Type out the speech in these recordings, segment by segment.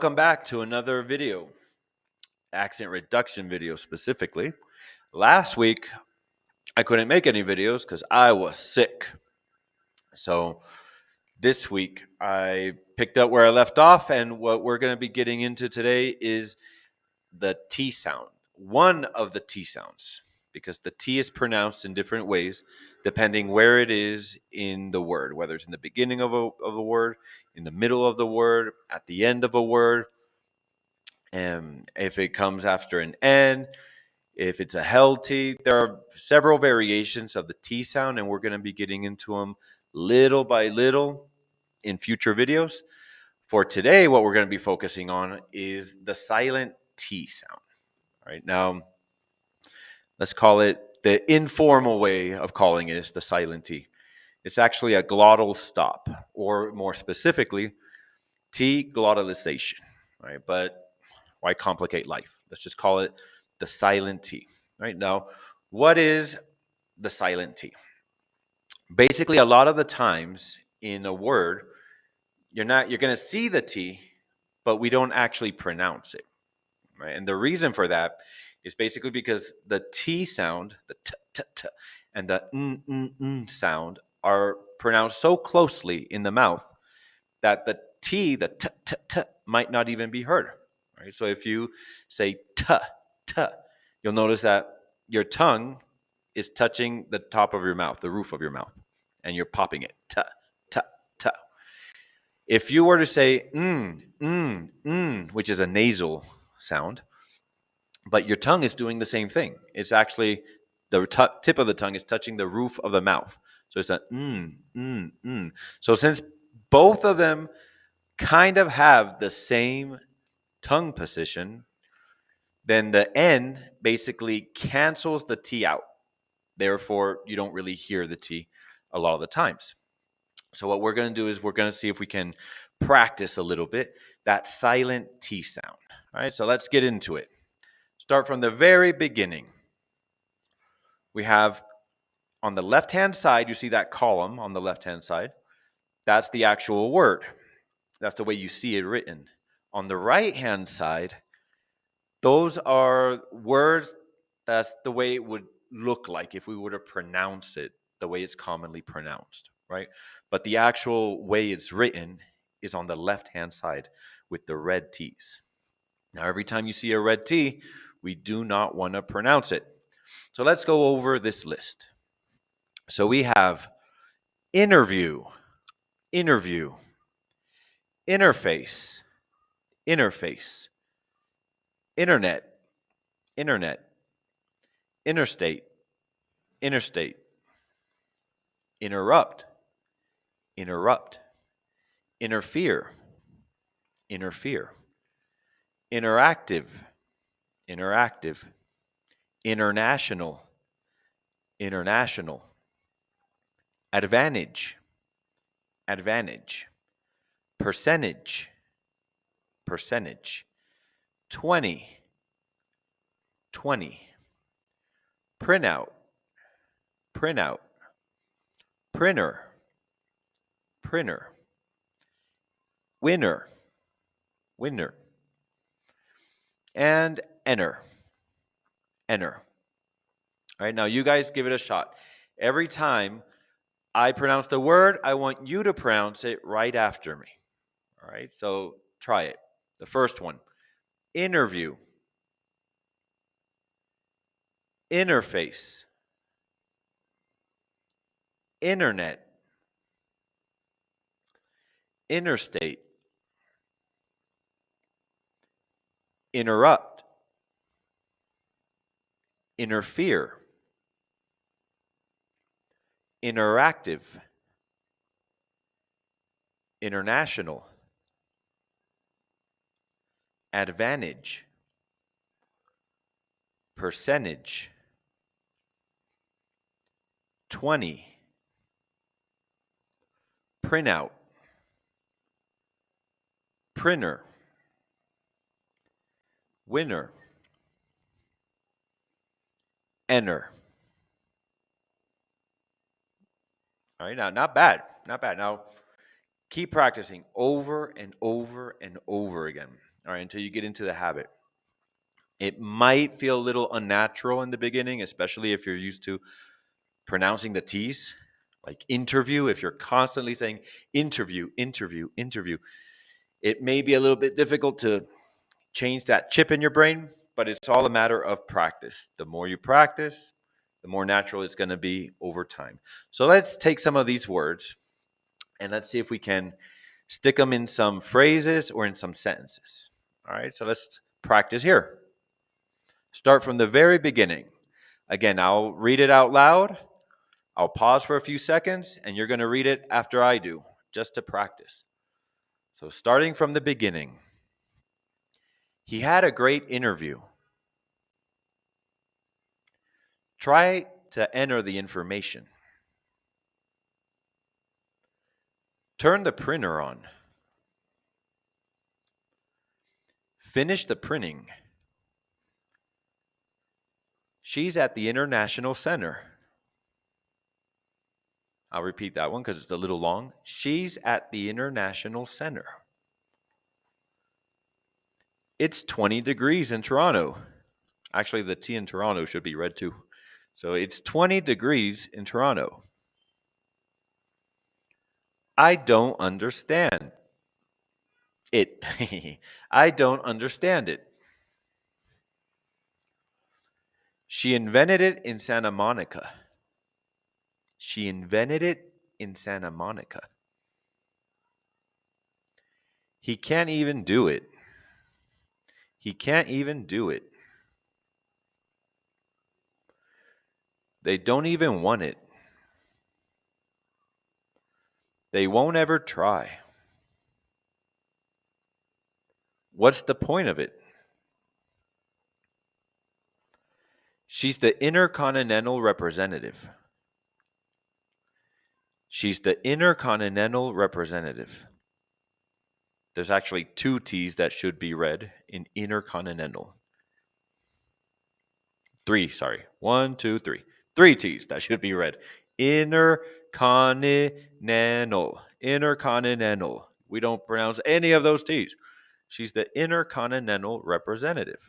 Welcome back to another video, accent reduction video specifically. Last week, I couldn't make any videos because I was sick. So this week, I picked up where I left off, and what we're going to be getting into today is the T sound, one of the T sounds, because the T is pronounced in different ways depending where it is in the word, whether it's in the beginning of a word, in the middle of the word, at the end of a word. And if it comes after an N, if it's a held T, there are several variations of the T sound, and we're going to be getting into them little by little in future videos. For today, what we're going to be focusing on is the silent T sound. All right, now let's call it the informal way of calling it is the silent T. It's actually a glottal stop, or more specifically, T glottalization. Right, but why complicate life? Let's just call it the silent T. Right now, what is the silent T? Basically, a lot of the times in a word, you're going to see the T, but we don't actually pronounce it. Right? And the reason for that is basically because the T sound, the t, t, t, and the sound are pronounced so closely in the mouth that the T, the t, t, t, might not even be heard. Right? So if you say t, t, you'll notice that your tongue is touching the top of your mouth, the roof of your mouth, and you're popping it. T, t, t. If you were to say which is a nasal sound, but your tongue is doing the same thing. It's actually the tip of the tongue is touching the roof of the mouth. So it's a So since both of them kind of have the same tongue position, then the N basically cancels the T out. Therefore, you don't really hear the T a lot of the times. So what we're going to do is we're going to see if we can practice a little bit that silent T sound. All right, so let's get into it. Start from the very beginning. We have on the left-hand side, you see that column on the left-hand side. That's the actual word. That's the way you see it written. On the right-hand side, those are words. That's the way it would look like if we were to pronounce it the way it's commonly pronounced, right? But the actual way it's written is on the left-hand side with the red T's. Now, every time you see a red T, we do not want to pronounce it. So let's go over this list. So we have interview, interview, interface, interface, internet, internet, interstate, interstate, interrupt, interrupt, interfere, interfere, interactive, interactive, international, international, advantage, advantage, percentage, percentage, 20, 20, printout, printout, printer, printer, winner, winner, and enter, enter. All right, now you guys give it a shot. Every time I pronounce the word, I want you to pronounce it right after me. All right, so try it. The first one, interview, interface, internet, interstate, interrupt, interfere, interactive, international, advantage, percentage, 20, printout, printer, winner, enter. All right, now not bad, not bad. Now keep practicing over and over and over again. all right, until you get into the habit. It might feel a little unnatural in the beginning, especially if you're used to pronouncing the T's, like interview. If you're constantly saying interview, interview, interview, it may be a little bit difficult to change that chip in your brain, but it's all a matter of practice. The more you practice, the more natural it's going to be over time. So let's take some of these words and let's see if we can stick them in some phrases or in some sentences. All right, so let's practice here. Start from the very beginning. Again, I'll read it out loud. I'll pause for a few seconds, and you're going to read it after I do, just to practice. So starting from the beginning. He had a great interview. Try to enter the information. Turn the printer on. Finish the printing. She's at the International Center. I'll repeat that one because it's a little long. She's at the International Center. It's 20 degrees in Toronto. Actually, the T in Toronto should be read too. So it's 20 degrees in Toronto. I don't understand it. I don't understand it. She invented it in Santa Monica. She invented it in Santa Monica. He can't even do it. He can't even do it. They don't even want it. They won't ever try. What's the point of it? She's the intercontinental representative. She's the intercontinental representative. There's actually two T's that should be read in intercontinental. One, two, three. Three T's that should be read. Intercontinental. Intercontinental. We don't pronounce any of those T's. She's the intercontinental representative.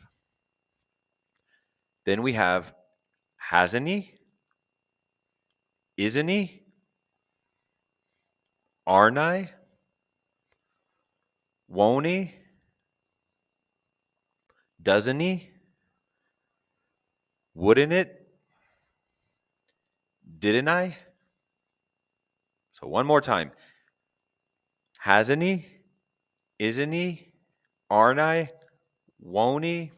Then we have, hasn't he? Isn't he? Aren't I? Won't he? Doesn't he? Wouldn't it? Didn't I? So one more time. Hasn't he? Isn't he? Aren't I? Won't he?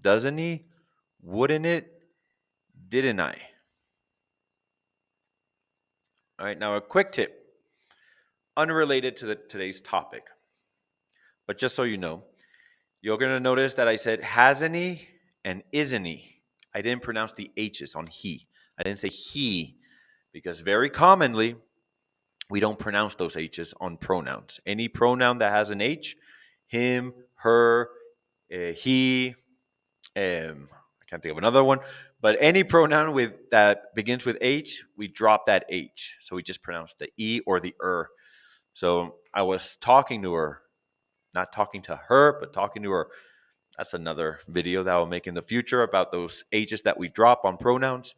Doesn't he? Wouldn't it? Didn't I? All right, now a quick tip, unrelated to today's topic. But just so you know, you're going to notice that I said hasn't he and isn't he. I didn't pronounce the H's on he. I didn't say he, because very commonly, we don't pronounce those H's on pronouns. Any pronoun that has an H, him, her, he, I can't think of another one, but any pronoun that begins with H, we drop that H. So we just pronounce the E or the So I was talking to her, not talking to her, but talking to her. That's another video that I'll make in the future about those H's that we drop on pronouns.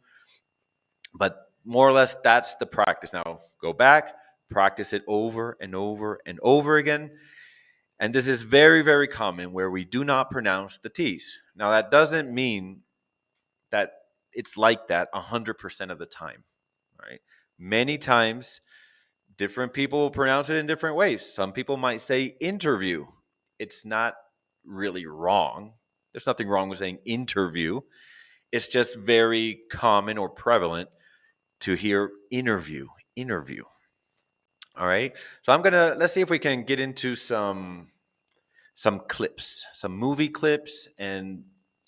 But more or less, that's the practice. Now, go back, practice it over and over and over again. And this is very, very common where we do not pronounce the T's. Now, that doesn't mean that it's like that 100% of the time. Right? Many times, different people will pronounce it in different ways. Some people might say interview. It's not really wrong. There's nothing wrong with saying interview. It's just very common or prevalent to hear interview. All right. So let's see if we can get into some clips, some movie clips and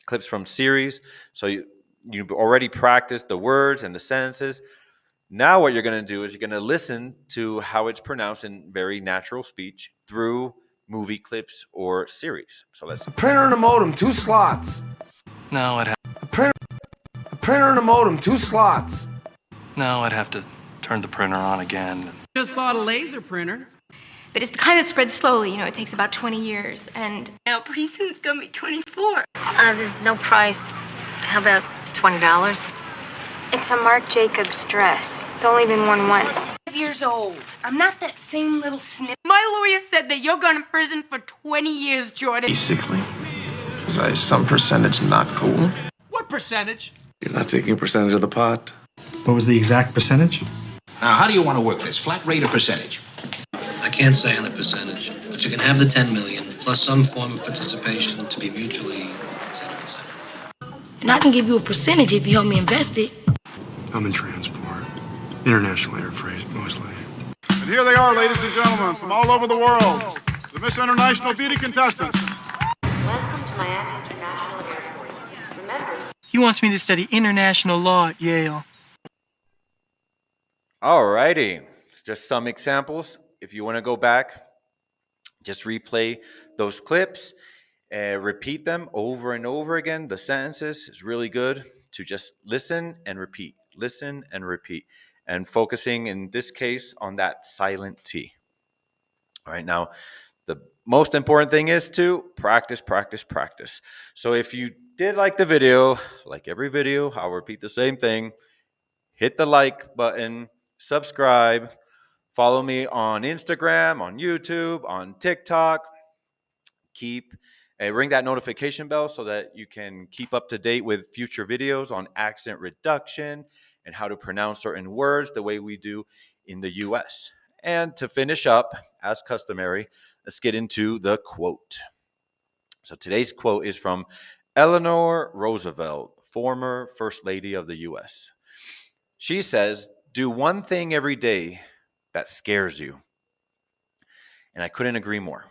clips from series. So you've already practiced the words and the sentences. Now what you're going to do is you're going to listen to how it's pronounced in very natural speech through movie clips or series. So let's... A printer and a modem, 2 slots. No, I'd have... A printer and a modem, 2 slots. No, I'd have to turn the printer on again. Just bought a laser printer. But it's the kind that spreads slowly, you know, it takes about 20 years, and now pretty soon it's gonna be 24. There's no price. How about $20? It's a Marc Jacobs dress. It's only been worn once. 5 years old. I'm not that same little snip. My lawyer said that you're going to prison for 20 years, Jordan. Basically. Was I some percentage not cool? What percentage? You're not taking a percentage of the pot. What was the exact percentage? Now, how do you want to work this? Flat rate or percentage? I can't say on the percentage, but you can have the 10 million plus some form of participation to be mutually, etc., etc. And I can give you a percentage if you help me invest it. I'm in transport. International air freight, mostly. And here they are, ladies and gentlemen, from all over the world, the Miss International Beauty contestants. Welcome to Miami International Airport. Remember, He wants me to study international law at Yale. Alrighty, just some examples. If you want to go back, just replay those clips, repeat them over and over again. The sentences is really good to just listen and repeat, and focusing in this case on that silent T. All right, now the most important thing is to practice. So if you did like the video, like every video, I'll repeat the same thing. Hit the like button, subscribe, follow me on Instagram, on YouTube, on TikTok. Ring that notification bell so that you can keep up to date with future videos on accent reduction and how to pronounce certain words the way we do in the US. And to finish up, as customary, let's get into the quote. So today's quote is from Eleanor Roosevelt, former First Lady of the US. She says, "Do one thing every day that scares you." And I couldn't agree more.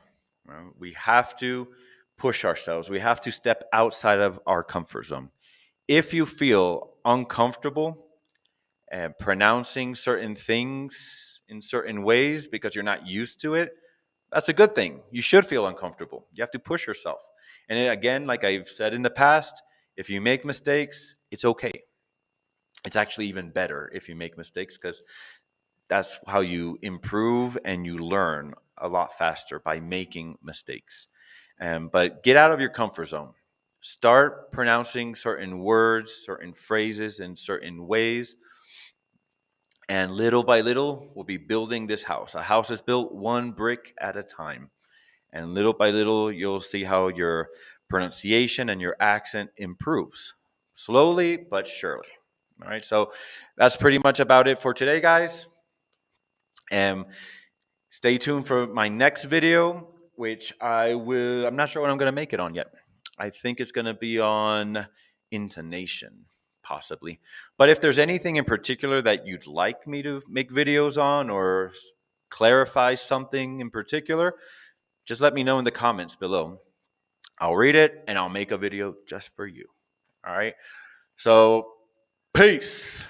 We have to push ourselves. We have to step outside of our comfort zone. If you feel uncomfortable pronouncing certain things in certain ways because you're not used to it, that's a good thing. You should feel uncomfortable. You have to push yourself. And again, like I've said in the past, if you make mistakes, it's okay. It's actually even better if you make mistakes because that's how you improve and you learn a lot faster, by making mistakes. But get out of your comfort zone. Start pronouncing certain words, certain phrases in certain ways. And little by little, we'll be building this house. A house is built one brick at a time. And little by little, you'll see how your pronunciation and your accent improves. Slowly but surely. All right, so that's pretty much about it for today, guys. Stay tuned for my next video, which I'm not sure what I'm going to make it on yet. I think it's going to be on intonation, possibly. But if there's anything in particular that you'd like me to make videos on or clarify something in particular, just let me know in the comments below. I'll read it and I'll make a video just for you. All right. So, peace.